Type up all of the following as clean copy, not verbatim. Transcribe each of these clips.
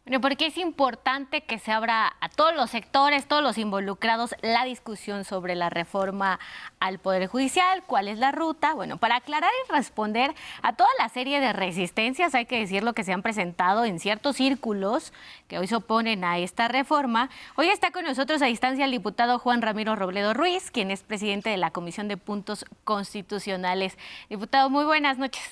Bueno, porque es importante que se abra a todos los sectores, todos los involucrados, la discusión sobre la reforma al Poder Judicial, cuál es la ruta. Bueno, para aclarar y responder a toda la serie de resistencias, hay que decirlo, que se han presentado en ciertos círculos que hoy se oponen a esta reforma. Hoy está con nosotros a distancia el diputado Juan Ramiro Robledo Ruiz, quien es presidente de la Comisión de Puntos Constitucionales. Diputado, muy buenas noches.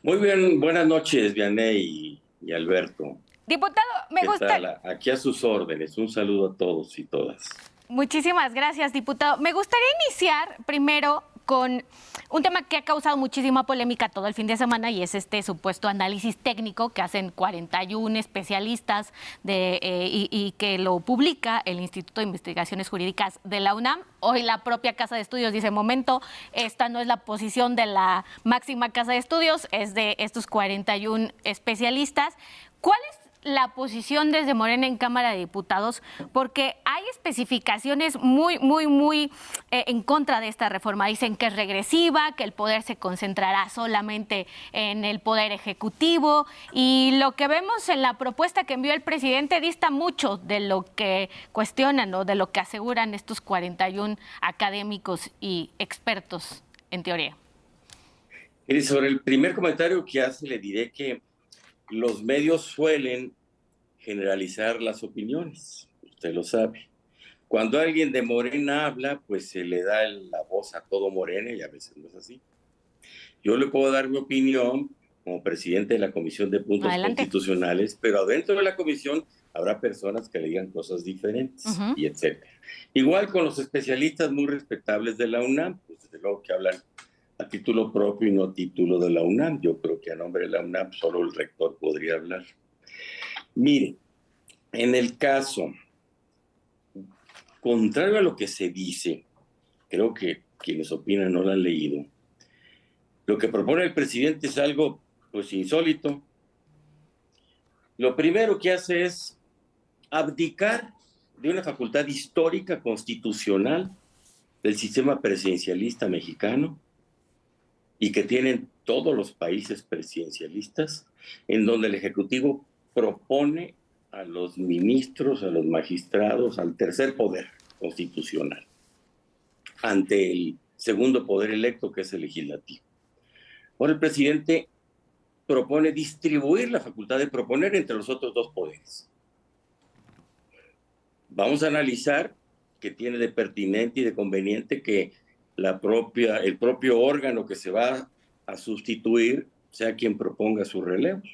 Muy bien, buenas noches, Vianey y Alberto. Diputado, me ¿Qué gusta. tal? Aquí a sus órdenes. Un saludo a todos y todas. Muchísimas gracias, diputado. Me gustaría iniciar primero con un tema que ha causado muchísima polémica todo el fin de semana y es este supuesto análisis técnico que hacen 41 especialistas y que lo publica el Instituto de Investigaciones Jurídicas de la UNAM. Hoy la propia Casa de Estudios dice, momento, esta no es la posición de la máxima Casa de Estudios, es de estos 41 especialistas. ¿Cuál es la posición desde Morena en Cámara de Diputados? Porque hay especificaciones muy en contra de esta reforma. Dicen que es regresiva, que el poder se concentrará solamente en el poder ejecutivo, y lo que vemos en la propuesta que envió el presidente dista mucho de lo que cuestionan o de lo que aseguran estos 41 académicos y expertos en teoría. Y sobre el primer comentario que hace, le diré que los medios suelen generalizar las opiniones, usted lo sabe. Cuando alguien de Morena habla, pues se le da la voz a todo Morena y a veces no es así. Yo le puedo dar mi opinión como presidente de la Comisión de Puntos Adelante. Constitucionales, pero adentro de la comisión habrá personas que le digan cosas diferentes y etcétera. Igual con los especialistas muy respetables de la UNAM, pues desde luego que hablan a título propio y no a título de la UNAM. Yo creo que a nombre de la UNAM solo el rector podría hablar. Mire, en el caso, contrario a lo que se dice, creo que quienes opinan no lo han leído, lo que propone el presidente es algo pues insólito. Lo primero que hace es abdicar de una facultad histórica constitucional del sistema presidencialista mexicano y que tienen todos los países presidencialistas, en donde el Ejecutivo propone a los ministros, a los magistrados, al tercer poder constitucional, ante el segundo poder electo, que es el legislativo. Ahora el presidente propone distribuir la facultad de proponer entre los otros dos poderes. Vamos a analizar qué tiene de pertinente y de conveniente que el propio órgano que se va a sustituir sea quien proponga sus relevos.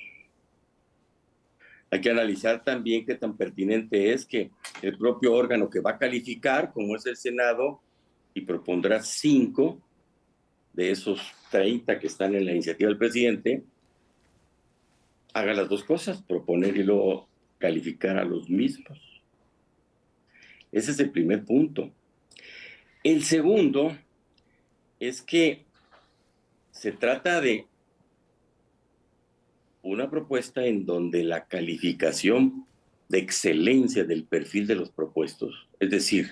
Hay que analizar también qué tan pertinente es que el propio órgano que va a calificar, como es el Senado, y propondrá 5 de esos 30 que están en la iniciativa del presidente, haga las dos cosas, proponer y luego calificar a los mismos. Ese es el primer punto. El segundo es que se trata de una propuesta en donde la calificación de excelencia del perfil de los propuestos, es decir,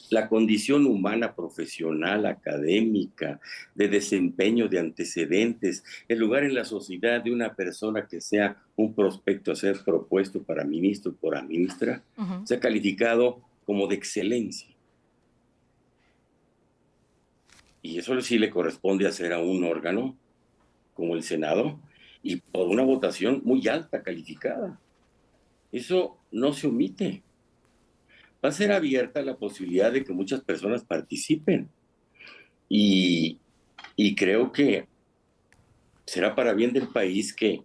la condición humana, profesional, académica, de desempeño, de antecedentes, el lugar en la sociedad de una persona que sea un prospecto a ser propuesto para ministro o para ministra, sea calificado como de excelencia. Y eso sí le corresponde hacer a un órgano como el Senado, y por una votación muy alta calificada. Eso no se omite. Va a ser abierta la posibilidad de que muchas personas participen. Y creo que será para bien del país que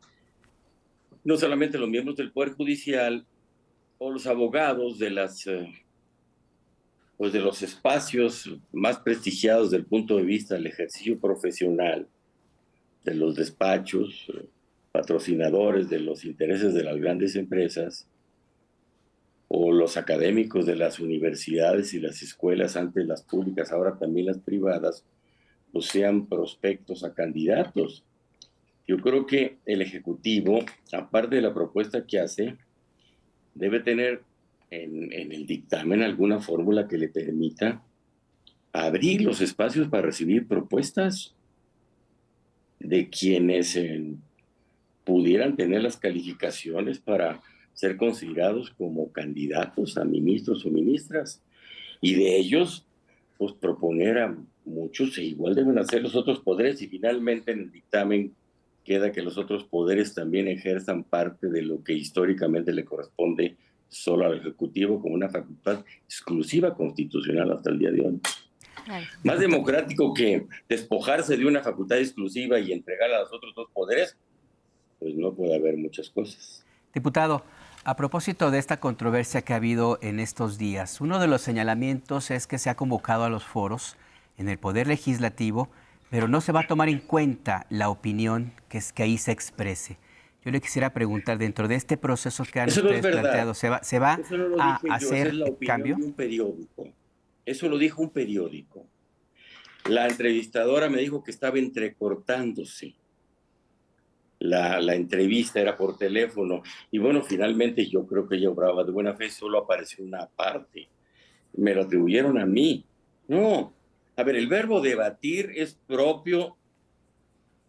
no solamente los miembros del Poder Judicial o los abogados de de los espacios más prestigiados desde el punto de vista del ejercicio profesional, de los despachos, patrocinadores de los intereses de las grandes empresas, o los académicos de las universidades y las escuelas, antes las públicas, ahora también las privadas, pues sean prospectos a candidatos. Yo creo que el Ejecutivo, aparte de la propuesta que hace, debe tener en el dictamen alguna fórmula que le permita abrir los espacios para recibir propuestas de quienes pudieran tener las calificaciones para ser considerados como candidatos a ministros o ministras. Y de ellos, pues proponer a muchos, e igual deben hacer los otros poderes, y finalmente en el dictamen queda que los otros poderes también ejerzan parte de lo que históricamente le corresponde solo al Ejecutivo como una facultad exclusiva constitucional hasta el día de hoy. Más democrático que despojarse de una facultad exclusiva y entregarla a los otros dos poderes, pues no puede haber muchas cosas. Diputado, a propósito de esta controversia que ha habido en estos días, uno de los señalamientos es que se ha convocado a los foros en el Poder Legislativo, pero no se va a tomar en cuenta la opinión que ahí se exprese. Yo le quisiera preguntar, dentro de este proceso que han ustedes planteado, ¿se va a hacer cambio? Un periódico. Eso lo dijo un periódico. La entrevistadora me dijo que estaba entrecortándose. La entrevista era por teléfono. Y bueno, finalmente yo creo que ella obraba de buena fe, solo apareció una parte. Me lo atribuyeron a mí. No. A ver, el verbo debatir es propio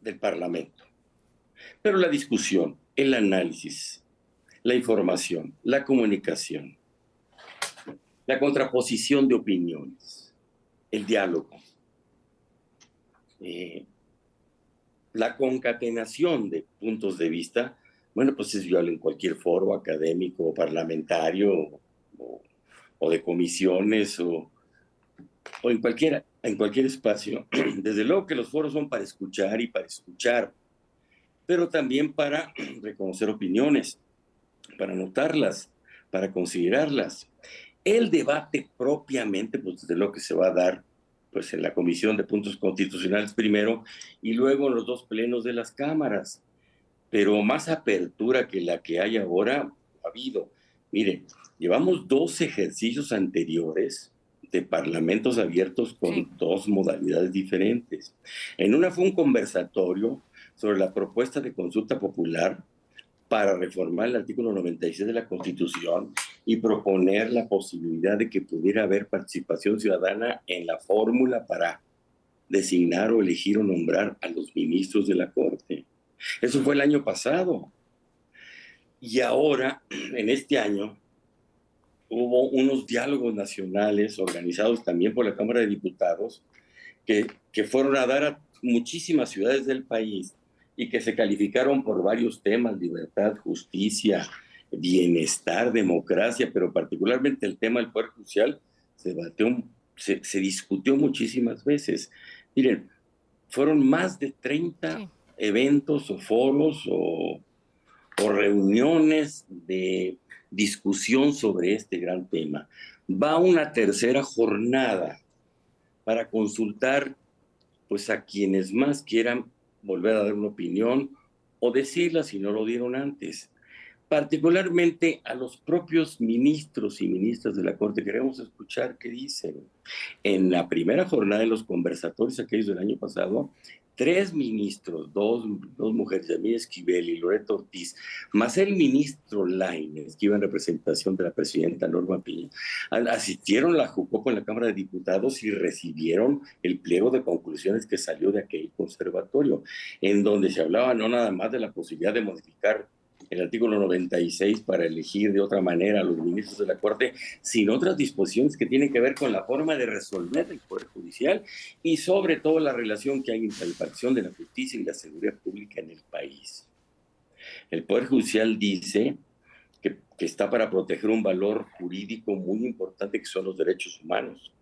del Parlamento. Pero la discusión, el análisis, la información, la comunicación, la contraposición de opiniones, el diálogo, la concatenación de puntos de vista, bueno, pues es viable en cualquier foro académico o parlamentario o de comisiones o en cualquier espacio. Desde luego que los foros son para escuchar y para escuchar, pero también para reconocer opiniones, para anotarlas, para considerarlas. El debate propiamente, pues desde luego que se va a dar pues en la Comisión de Puntos Constitucionales primero y luego en los dos plenos de las cámaras. Pero más apertura que la que hay ahora ha habido. Mire, llevamos 2 ejercicios anteriores de parlamentos abiertos con 2 modalidades diferentes. En una fue un conversatorio sobre la propuesta de consulta popular para reformar el artículo 96 de la Constitución y proponer la posibilidad de que pudiera haber participación ciudadana en la fórmula para designar o elegir o nombrar a los ministros de la Corte. Eso fue el año pasado. Y ahora, en este año, hubo unos diálogos nacionales organizados también por la Cámara de Diputados que fueron a dar a muchísimas ciudades del país y que se calificaron por varios temas: libertad, justicia, bienestar, democracia, pero particularmente el tema del Poder Judicial se discutió muchísimas veces. Miren, fueron más de 30 eventos o foros o reuniones de discusión sobre este gran tema. Va una tercera jornada para consultar pues a quienes más quieran volver a dar una opinión o decirla si no lo dieron antes. Particularmente a los propios ministros y ministras de la Corte queremos escuchar qué dicen. En la primera jornada de los conversatorios, aquellos del año pasado, 3 ministros, dos mujeres, Yamil Esquivel y Loreto Ortiz, más el ministro Lainez, que iba en representación de la presidenta Norma Piña, asistieron a la Jucopo en la Cámara de Diputados y recibieron el pliego de conclusiones que salió de aquel conservatorio, en donde se hablaba no nada más de la posibilidad de modificar el artículo 96 para elegir de otra manera a los ministros de la Corte, sino otras disposiciones que tienen que ver con la forma de resolver el Poder Judicial y sobre todo la relación que hay entre la impartición de la justicia y la seguridad pública en el país. El Poder Judicial dice que está para proteger un valor jurídico muy importante que son los derechos humanos.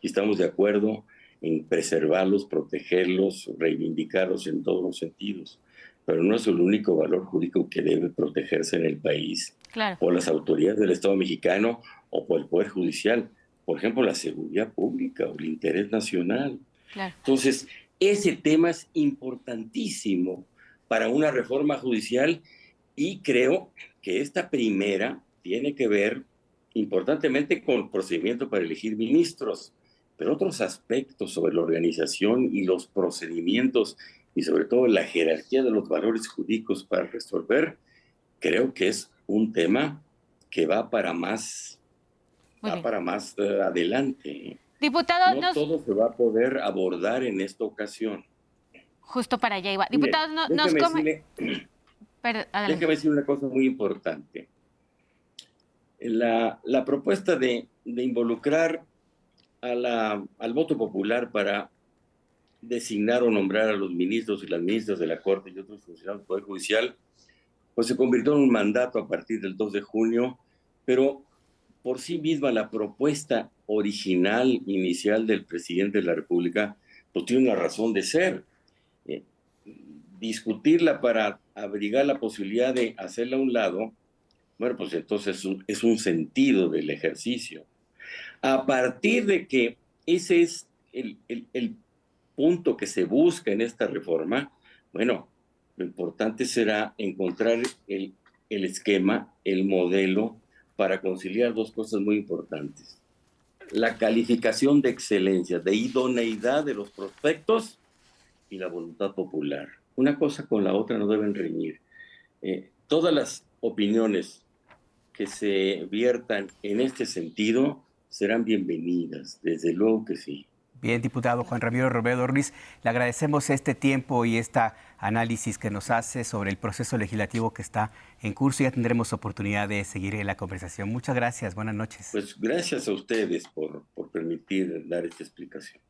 Y estamos de acuerdo en preservarlos, protegerlos, reivindicarlos en todos los sentidos. Pero no es el único valor jurídico que debe protegerse en el país por las autoridades del Estado mexicano o por el Poder Judicial. Por ejemplo, la seguridad pública o el interés nacional. Entonces, ese tema es importantísimo para una reforma judicial y creo que esta primera tiene que ver importantemente con el procedimiento para elegir ministros, pero otros aspectos sobre la organización y los procedimientos y sobre todo la jerarquía de los valores jurídicos para resolver, creo que es un tema que va para más, adelante. Diputado, no todo se va a poder abordar en esta ocasión. Justo para allá iba. Diputado, Déjame decir una cosa muy importante. La propuesta de involucrar al voto popular para designar o nombrar a los ministros y las ministras de la Corte y otros funcionarios del Poder Judicial, pues se convirtió en un mandato a partir del 2 de junio, pero por sí misma la propuesta original, inicial del presidente de la República, pues tiene una razón de ser. Discutirla para abrigar la posibilidad de hacerla a un lado, bueno, pues entonces es un sentido del ejercicio. A partir de que ese es el punto que se busca en esta reforma, bueno, lo importante será encontrar el esquema, el modelo para conciliar dos cosas muy importantes. La calificación de excelencia, de idoneidad de los prospectos y la voluntad popular. Una cosa con la otra no deben reñir. Todas las opiniones que se viertan en este sentido serán bienvenidas, desde luego que sí. Bien, diputado Juan Ramiro Robledo Ruiz, le agradecemos este tiempo y este análisis que nos hace sobre el proceso legislativo que está en curso. Ya tendremos oportunidad de seguir la conversación. Muchas gracias, buenas noches. Pues gracias a ustedes por permitir dar esta explicación.